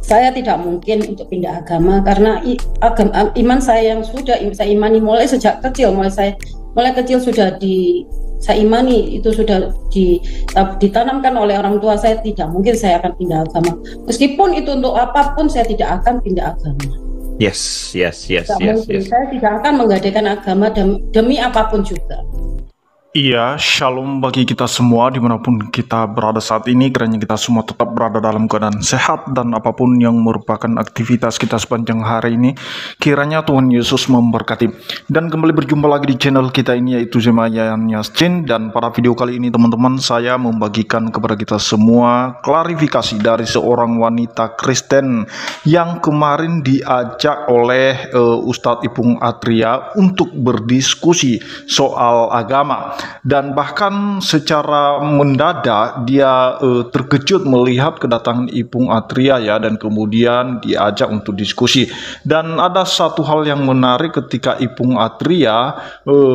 saya tidak mungkin untuk pindah agama karena iman saya yang sudah saya imani mulai sejak kecil, mulai kecil sudah saya imani, itu sudah ditanamkan oleh orang tua saya. Tidak mungkin saya akan pindah agama, meskipun itu untuk apapun saya tidak akan pindah agama. Yes. Saya tidak akan menggadaikan agama demi apapun juga. Iya, shalom bagi kita semua dimanapun kita berada saat ini. Kiranya kita semua tetap berada dalam keadaan sehat dan apapun yang merupakan aktivitas kita sepanjang hari ini, kiranya Tuhan Yesus memberkati. Dan kembali berjumpa lagi di channel kita ini, yaitu Zemayan Yassin. Dan pada video kali ini teman-teman, saya membagikan kepada kita semua klarifikasi dari seorang wanita Kristen yang kemarin diajak oleh Ustadz Ipung Atria untuk berdiskusi soal agama. Dan bahkan secara mendadak dia terkejut melihat kedatangan Ipung Atria ya, dan kemudian diajak untuk diskusi. Dan ada satu hal yang menarik ketika Ipung Atria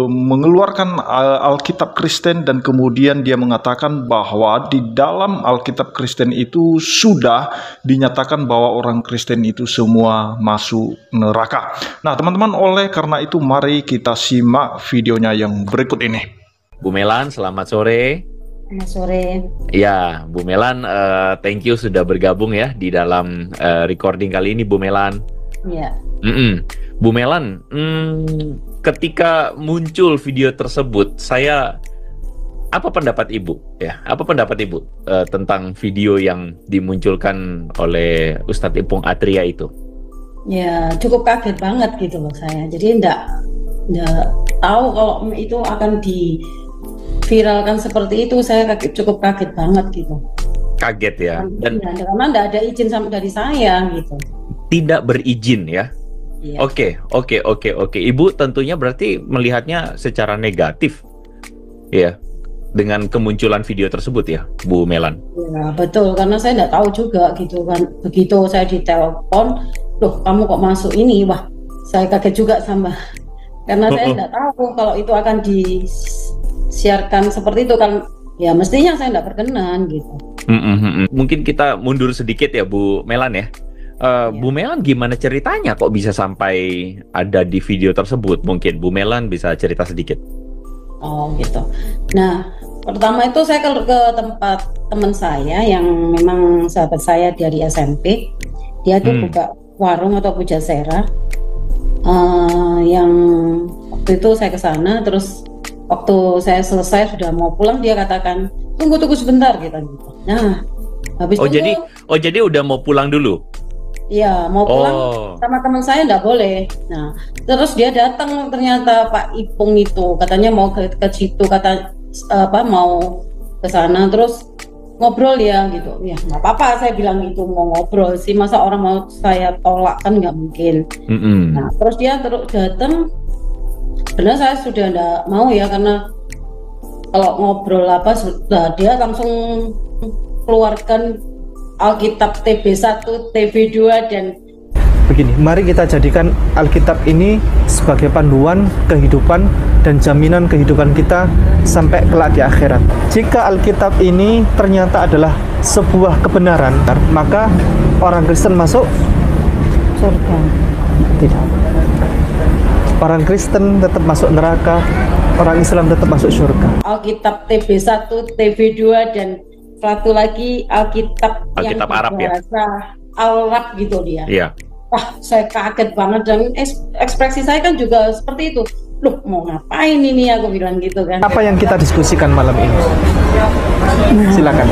mengeluarkan Alkitab Kristen, dan kemudian dia mengatakan bahwa di dalam Alkitab Kristen itu sudah dinyatakan bahwa orang Kristen itu semua masuk neraka. Nah teman-teman, oleh karena itu mari kita simak videonya yang berikut ini. Bu Melan, selamat sore. Selamat sore. Ya, Bu Melan, thank you sudah bergabung ya di dalam recording kali ini, Bu Melan. Iya. Bu Melan, ketika muncul video tersebut, apa pendapat Ibu? Ya, apa pendapat Ibu tentang video yang dimunculkan oleh Ustadz Ipung Atria itu? Ya, cukup kaget banget gitu loh saya. Jadi enggak tahu kalau itu akan viralkan seperti itu. Saya cukup kaget banget gitu. Kaget ya. Dan karena tidak ada izin dari saya gitu. Tidak berizin ya. Iya. Oke. Ibu tentunya berarti melihatnya secara negatif ya dengan kemunculan video tersebut ya, Bu Melan. Ya betul, karena saya tidak tahu juga gitu kan. Begitu saya ditelepon, loh kamu kok masuk ini, wah saya kaget juga karena saya tidak tahu kalau itu akan disiarkan seperti itu kan. Ya mestinya saya tidak berkenan gitu. Mungkin kita mundur sedikit ya Bu Melan ya. Bu Melan, gimana ceritanya kok bisa sampai ada di video tersebut? Mungkin Bu Melan bisa cerita sedikit. Oh gitu. Nah pertama itu saya ke tempat teman saya yang memang sahabat saya dari SMP. Dia tuh buka warung atau pujasera. Yang waktu itu saya ke sana, terus waktu saya selesai sudah mau pulang, dia katakan tunggu sebentar gitu. Nah habis itu jadi udah mau pulang dulu. Iya, mau pulang sama teman saya enggak boleh. Nah terus dia datang, ternyata Pak Ipung itu katanya mau ke situ, mau ke sana, terus ngobrol ya gitu. Ya nggak apa-apa, saya bilang itu mau ngobrol sih, masa orang mau saya tolak kan nggak mungkin. Nah terus dia datang, benar saya sudah nggak mau ya, karena kalau ngobrol sudah dia langsung keluarkan Alkitab TB1, TB2 dan begini, mari kita jadikan Alkitab ini sebagai panduan kehidupan dan jaminan kehidupan kita sampai kelak di akhirat. Jika Alkitab ini ternyata adalah sebuah kebenaran, maka orang Kristen masuk surga? Tidak. Orang Kristen tetap masuk neraka, orang Islam tetap masuk surga. Alkitab TB1, TB2 dan satu lagi Alkitab yang Arab ya? Arab gitu dia. Iya. Wah, saya kaget banget, dan ekspresi saya kan juga seperti itu. Loh, mau ngapain ini, aku bilang gitu kan. Apa yang kita diskusikan malam ini? Silakan.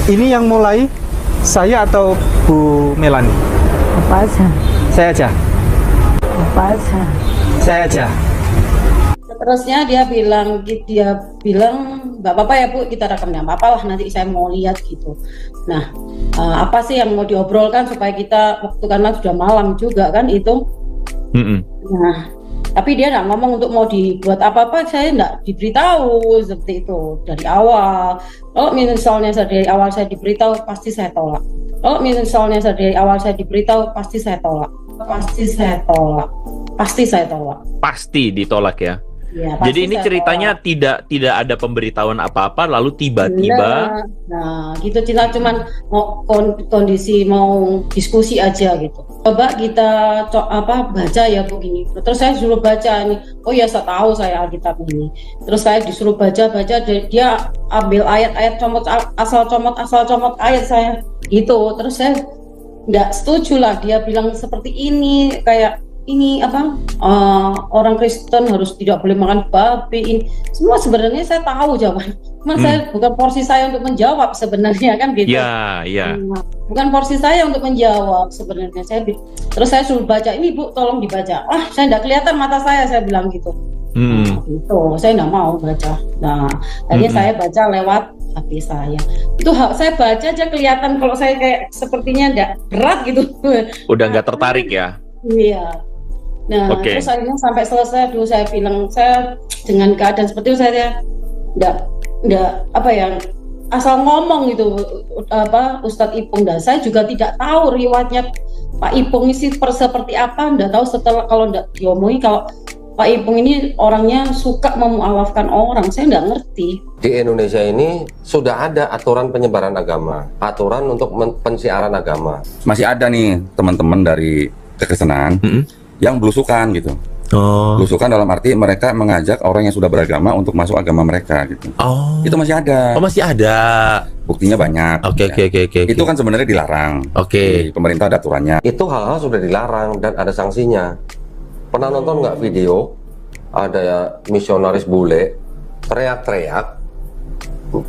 Ini yang mulai saya atau Bu Melani? Apa aja? Saya aja. Apa aja? Saya aja. Terusnya dia bilang nggak apa-apa ya Bu, kita rekam, nggak apa-apa lah, nanti saya mau lihat gitu. Nah apa sih yang mau diobrolkan supaya kita, waktu karena sudah malam juga kan itu. Nah tapi dia nggak ngomong untuk mau dibuat apa-apa, saya nggak diberitahu seperti itu dari awal. Kalau misalnya dari awal saya diberitahu, pasti saya tolak. Kalau misalnya dari awal saya diberitahu, pasti saya tolak. Pasti ditolak ya. Ya, Jadi pasti ini saya ceritanya tidak ada pemberitahuan apa-apa, lalu tiba-tiba. Nah, gitu kita cuman mau kondisi mau diskusi aja gitu. Coba kita baca ya begini. Terus saya suruh baca ini. Oh ya, saya tahu saya Alkitab ini. Terus saya disuruh baca, dia ambil ayat-ayat asal comot ayat saya gitu. Terus saya nggak setuju lah, dia bilang seperti ini, kayak ini orang Kristen harus tidak boleh makan babi. Ini semua sebenarnya saya tahu jawaban, cuman saya bukan porsi saya untuk menjawab sebenarnya, kan gitu. Ya. Bukan porsi saya untuk menjawab sebenarnya. Terus saya suruh baca, ini Bu tolong dibaca. Saya nggak kelihatan mata saya bilang gitu. Gitu, saya nggak mau baca. Nah, akhirnya saya baca lewat HP saya. Itu saya baca aja kelihatan kalau saya kayak sepertinya nggak berat gitu. Udah nggak tertarik ya? Iya. Nah, terus akhirnya sampai selesai dulu saya bilang, saya dengan keadaan seperti itu saya nggak asal ngomong gitu Ustadz Ipung. Dan saya juga tidak tahu riwayatnya Pak Ipung ini seperti apa, nggak tahu setelah kalau nggak diomongi kalau Pak Ipung ini orangnya suka memualafkan orang, saya nggak ngerti. Di Indonesia ini sudah ada aturan penyebaran agama, aturan untuk pensiaran agama. Masih ada nih teman-teman dari kekristenan yang belusukan gitu. Belusukan dalam arti mereka mengajak orang yang sudah beragama untuk masuk agama mereka gitu. Itu masih ada. Masih ada. Buktinya banyak. Oke. Itu kan sebenarnya dilarang. Di pemerintah ada aturannya. Itu hal-hal sudah dilarang dan ada sanksinya. Pernah nonton nggak video ada ya misionaris bule teriak-teriak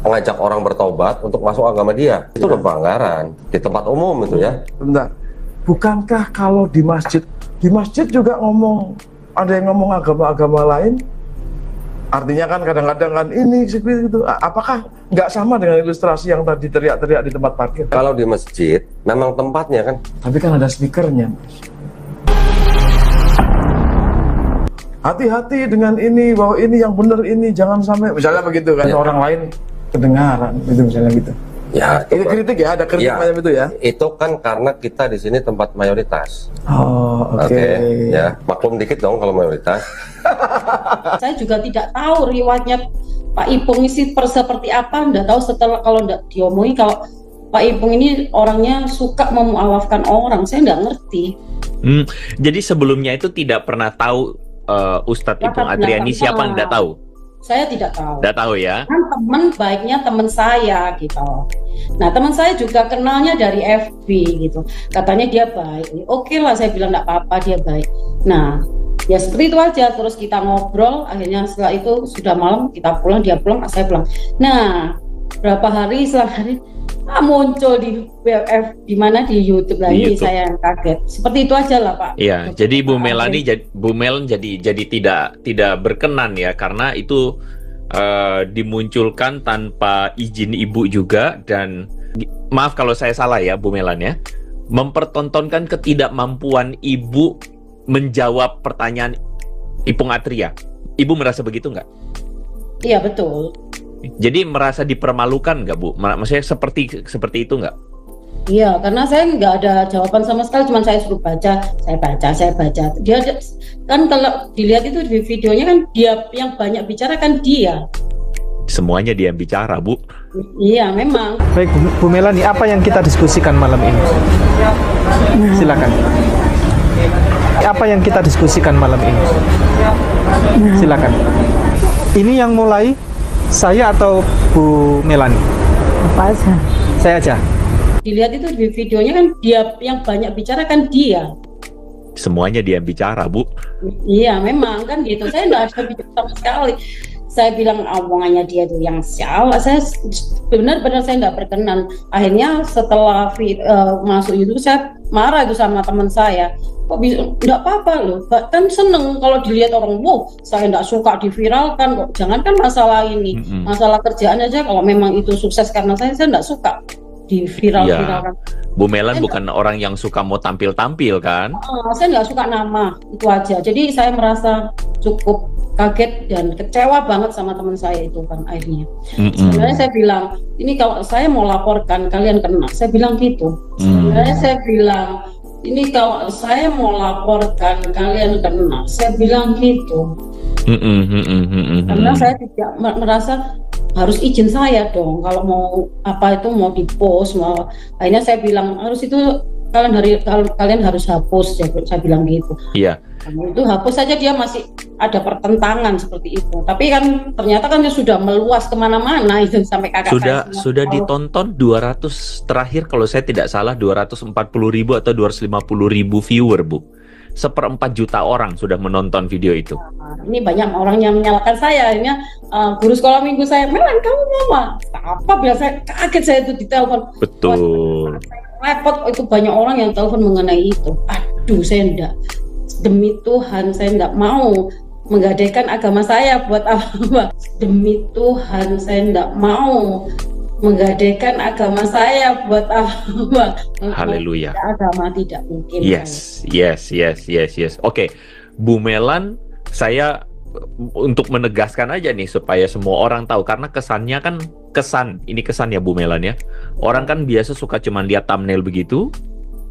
mengajak orang bertobat untuk masuk agama dia? Itu udah pelanggaran di tempat umum itu ya. Bentar. Bukankah kalau di masjid juga ada yang ngomong agama-agama lain? Artinya kan kadang-kadang kan ini seperti itu. Apakah nggak sama dengan ilustrasi yang tadi teriak-teriak di tempat parkir? Kalau di masjid memang tempatnya kan. Tapi kan ada speakernya. Hati-hati dengan ini, bahwa ini yang benar ini, jangan sampai misalnya begitu kan orang lain kedengaran itu misalnya gitu. Ya, itu kritik ya, ada kritik macam itu ya. Itu kan karena kita di sini tempat mayoritas. Oke. Ya, maklum dikit dong kalau mayoritas. Saya juga tidak tahu riwayatnya Pak Ipung ini seperti apa, nggak tahu setelah kalau nggak diomongi kalau Pak Ipung ini orangnya suka memualafkan orang, saya nggak ngerti. Jadi sebelumnya itu tidak pernah tahu Ustadz Ipung Atriani siapa, nggak tahu? Saya tidak tahu. Nggak tahu ya? Kan teman saya gitu. Nah, teman saya juga kenalnya dari FB gitu. Katanya dia baik. Oke lah, saya bilang nggak apa-apa, dia baik. Nah, ya seperti itu aja. Terus kita ngobrol. Akhirnya setelah itu sudah malam, kita pulang, dia pulang, saya pulang. Nah, berapa hari setelah hari muncul di WF di YouTube lagi, saya yang kaget. Seperti itu aja lah Pak. Iya, jadi Bu Melen jadi tidak berkenan ya karena itu dimunculkan tanpa izin Ibu juga, dan maaf kalau saya salah ya Bu Melan ya, mempertontonkan ketidakmampuan Ibu menjawab pertanyaan Ipung Atria. Ibu merasa begitu nggak? Iya betul. Jadi merasa dipermalukan nggak Bu? Maksudnya seperti itu nggak? Iya, karena saya nggak ada jawaban sama sekali, cuma saya suruh baca, saya baca. Dia kan kalau dilihat itu di videonya kan dia yang banyak bicara kan dia. Semuanya dia yang bicara, Bu. Iya, memang. Baik, Bu Melani, apa yang kita diskusikan malam ini? Silakan. Apa yang kita diskusikan malam ini? Silakan. Ini yang mulai saya atau Bu Melani? Apa aja? Saya aja. Dilihat itu di videonya kan dia yang banyak bicara kan dia. Semuanya dia yang bicara, Bu. Iya, memang kan gitu. Saya nggak ada bicara sama sekali. Saya bilang omongannya dia itu yang salah. Saya benar-benar saya nggak berkenan. Akhirnya setelah masuk YouTube saya marah itu sama teman saya. Kok bisa nggak apa-apa loh, kan seneng kalau dilihat orang, saya nggak suka diviralkan kok. Jangankan masalah ini, masalah kerjaan aja kalau memang itu sukses karena saya nggak suka diviralkan. Bu Melan bukan orang yang suka mau tampil-tampil kan? Saya nggak suka nama, itu aja. Jadi saya merasa cukup kaget dan kecewa banget sama teman saya itu kan akhirnya. Sebenarnya saya bilang, ini kalau saya mau laporkan kalian kena, saya bilang gitu. Sebenarnya saya bilang, ini kalau saya mau laporkan kalian kena, saya bilang gitu. Karena saya tidak merasa harus izin saya dong kalau mau apa itu mau dipost, mau akhirnya saya bilang harus itu kalian harus hapus, saya bilang gitu. Iya. Itu hapus saja, dia masih ada pertentangan seperti itu. Tapi kan ternyata kan sudah meluas kemana-mana itu sampai kakak sudah ditonton 200 terakhir kalau saya tidak salah 240.000 atau 250.000 viewer, Bu. 1/4 juta orang sudah menonton video itu. Ini banyak orang yang menyalahkan saya. Akhirnya guru sekolah minggu saya, Melan kamu mau apa? Biasa kaget saya itu ditelepon. Betul. Repot, itu banyak orang yang telepon mengenai itu. Aduh, saya enggak. Demi Tuhan, saya enggak mau menggadaikan agama saya buat apa? Demi Tuhan, saya enggak mau menggadaikan agama saya buat apa? Haleluya. Agama tidak mungkin. Yes. Oke, Bu Melan, saya untuk menegaskan aja nih supaya semua orang tahu, karena kesannya kan ini kesan ya Bu Melan ya. Orang kan biasa suka cuman lihat thumbnail begitu,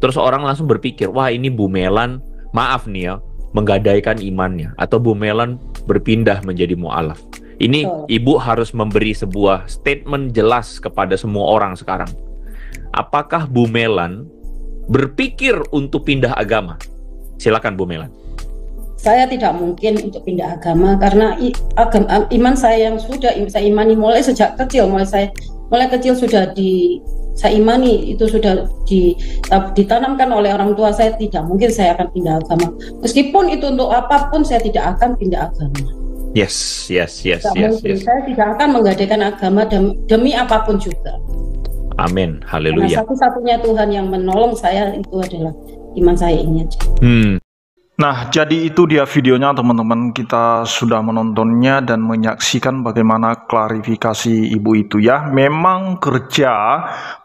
terus orang langsung berpikir, wah ini Bu Melan, maaf nih ya, menggadaikan imannya, atau Bu Melan berpindah menjadi mu'alaf. Ini Ibu harus memberi sebuah statement jelas kepada semua orang sekarang. Apakah Bu Melan berpikir untuk pindah agama? Silakan Bu Melan. Saya tidak mungkin untuk pindah agama karena iman saya yang sudah saya imani mulai sejak kecil, mulai kecil sudah saya imani, itu sudah ditanamkan oleh orang tua saya. Tidak mungkin saya akan pindah agama. Meskipun itu untuk apapun, saya tidak akan pindah agama. Yes. Saya tidak akan menggadaikan agama demi apapun juga. Amin, haleluya. Karena satu-satunya Tuhan yang menolong saya itu adalah iman saya ini aja. Nah, jadi itu dia videonya teman-teman. Kita sudah menontonnya dan menyaksikan bagaimana klarifikasi ibu itu ya. Memang kerja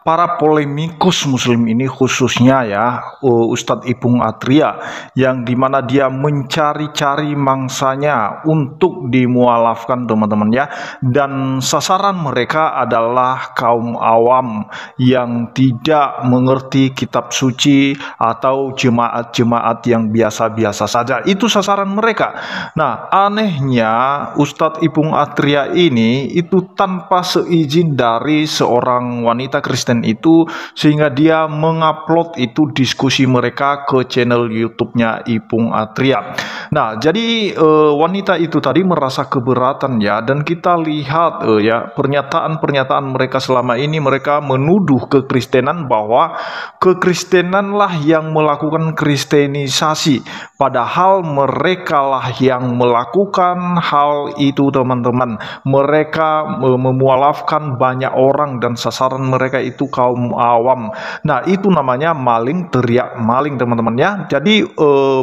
para polemikus muslim ini, khususnya ya Ustadz Ipung Atria, yang dimana dia mencari-cari mangsanya untuk dimualafkan teman-teman ya. Dan sasaran mereka adalah kaum awam yang tidak mengerti kitab suci atau jemaat-jemaat yang biasa-biasa saja. Itu sasaran mereka. Nah, anehnya Ustadz Ipung Atria ini itu tanpa seizin dari seorang wanita Kristen itu, sehingga dia mengupload itu diskusi mereka ke channel YouTube-nya Ipung Atria. Nah, jadi wanita itu tadi merasa keberatan ya, dan kita lihat ya pernyataan-pernyataan mereka selama ini. Mereka menuduh kekristenan bahwa kekristenanlah yang melakukan kristenisasi, padahal mereka lah yang melakukan hal itu teman-teman. Mereka memualafkan banyak orang dan sasaran mereka itu kaum awam. Nah, itu namanya maling teriak maling teman-teman ya. Jadi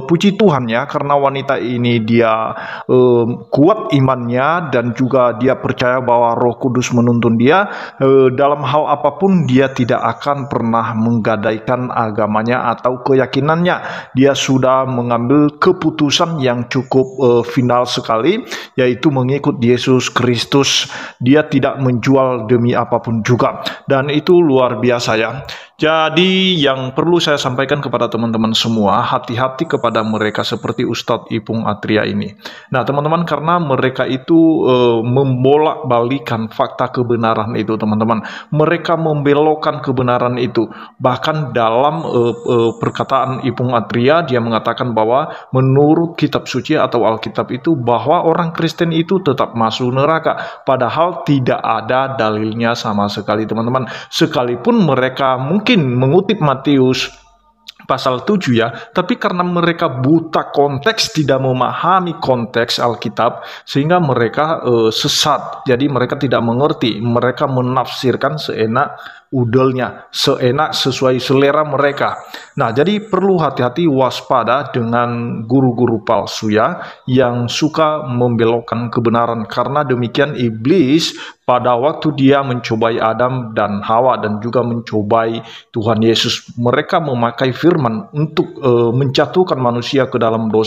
puji Tuhan ya, karena wanita ini dia kuat imannya dan juga dia percaya bahwa Roh Kudus menuntun dia. Dalam hal apapun dia tidak akan pernah menggadaikan agamanya atau keyakinannya. Dia sudah mengambil keputusan yang cukup final sekali, yaitu mengikut Yesus Kristus. Dia tidak menjual demi apapun juga, dan itu luar biasa ya. Jadi yang perlu saya sampaikan kepada teman-teman semua, hati-hati kepada mereka seperti Ustadz Ipung Atria ini. Nah teman-teman, karena mereka itu membolak-balikan fakta kebenaran itu teman-teman. Mereka membelokkan kebenaran itu. Bahkan dalam perkataan Ipung Atria, dia mengatakan bahwa menurut kitab suci atau Alkitab itu bahwa orang Kristen itu tetap masuk neraka. Padahal tidak ada dalilnya sama sekali teman-teman. Sekalipun mereka mungkin mengutip Matius pasal 7 ya, tapi karena mereka buta konteks, tidak memahami konteks Alkitab, sehingga mereka sesat. Jadi mereka tidak mengerti, mereka menafsirkan seenak udelnya, seenak sesuai selera mereka. Nah, jadi perlu hati-hati, waspada dengan guru-guru palsu ya, yang suka membelokkan kebenaran. Karena demikian iblis pada waktu dia mencobai Adam dan Hawa dan juga mencobai Tuhan Yesus, mereka memakai firman untuk menjatuhkan manusia ke dalam dosa.